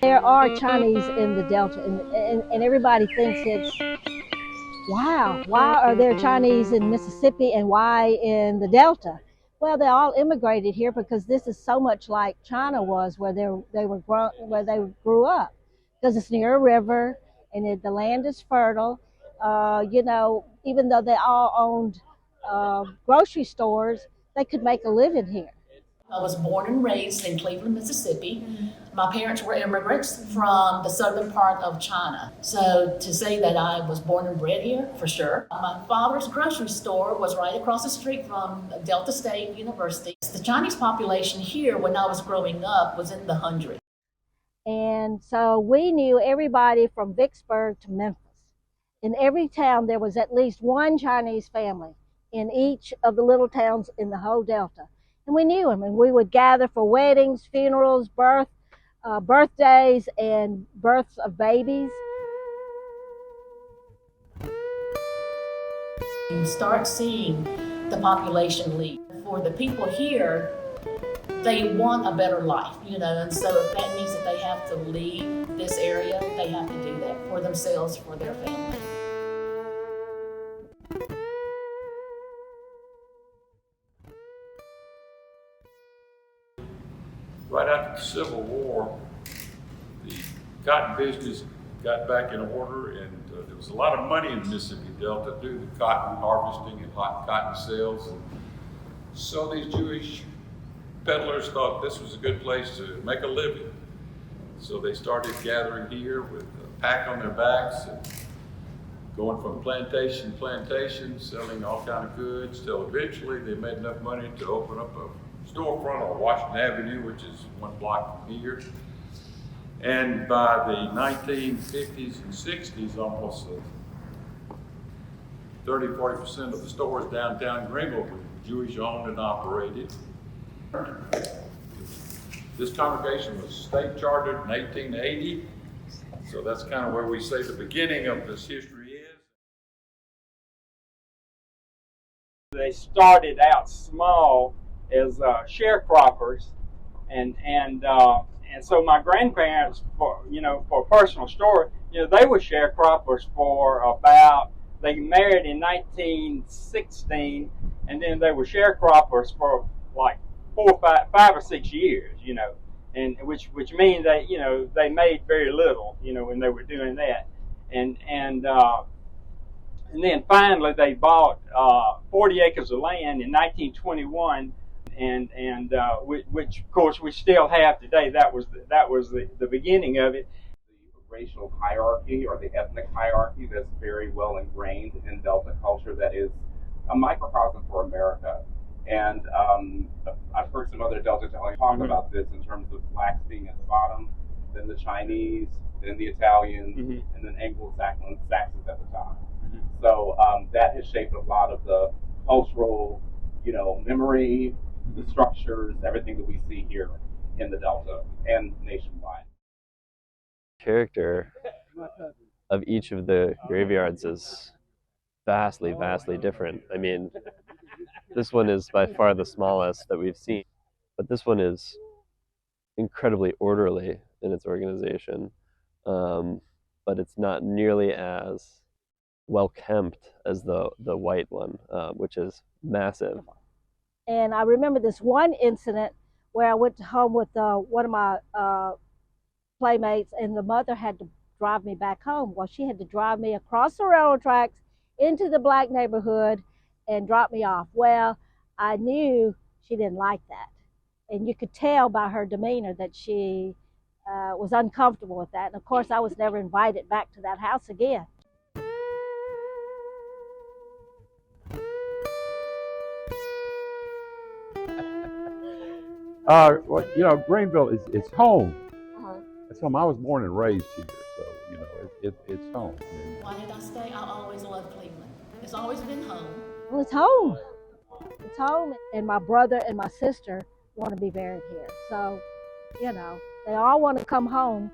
There are Chinese in the Delta, and everybody thinks it's, wow, why are there Chinese in Mississippi and why in the Delta? Well, they all immigrated here because this is so much like China was, where where they grew up, because it's near a river and the land is fertile. Even though they all owned grocery stores, they could make a living here. I was born and raised in Cleveland, Mississippi. My parents were immigrants from the southern part of China. So to say that I was born and bred here, for sure. My father's grocery store was right across the street from Delta State University. The Chinese population here when I was growing up was in the hundreds. And so we knew everybody from Vicksburg to Memphis. In every town, there was at least one Chinese family in each of the little towns in the whole Delta. And we knew them, and we would gather for weddings, funerals, birthdays, and births of babies. You start seeing the population leave. For the people here, they want a better life, and so if that means that they have to leave this area, they have to do that for themselves, for their family. Right after the Civil War, the cotton business got back in order, and there was a lot of money in the Mississippi Delta due to cotton harvesting and hot cotton sales. And so these Jewish peddlers thought this was a good place to make a living. So they started gathering here with a pack on their backs and going from plantation to plantation, selling all kind of goods, till eventually they made enough money to open up a storefront on Washington Avenue, which is one block from here. And by the 1950s and 60s, almost 30–40% of the stores downtown Greenville were Jewish owned and operated. This congregation was state chartered in 1880, so that's kind of where we say the beginning of this history is. They started out small as sharecroppers, and so my grandparents, for a personal story, they were sharecroppers for about, they married in 1916, and then they were sharecroppers for like 5 or 6 years, and which means that they made very little, when they were doing that, and then finally they bought 40 acres of land in 1921. And which of course we still have today. That was the beginning of it. The racial hierarchy or the ethnic hierarchy that's very well ingrained in Delta culture, that is a microcosm for America. And I've heard some other Delta talk about this in terms of blacks being at the bottom, then the Chinese, then the Italians, and then Anglo-Saxons at the top. So that has shaped a lot of the cultural, memory, the structures, everything that we see here in the Delta and nationwide. Character of each of the graveyards is vastly, vastly different. I mean, this one is by far the smallest that we've seen, but this one is incredibly orderly in its organization, but it's not nearly as well kempt as the white one, which is massive. And I remember this one incident where I went home with one of my playmates, and the mother had to drive me back home. Well, she had to drive me across the railroad tracks into the black neighborhood and drop me off. Well, I knew she didn't like that. And you could tell by her demeanor that she was uncomfortable with that. And of course, I was never invited back to that house again. Greenville is home. It's home. I was born and raised here, so it's home. Why did I stay? I always loved Cleveland. It's always been home. Well, it's home. It's home. And my brother and my sister want to be buried here. So, they all want to come home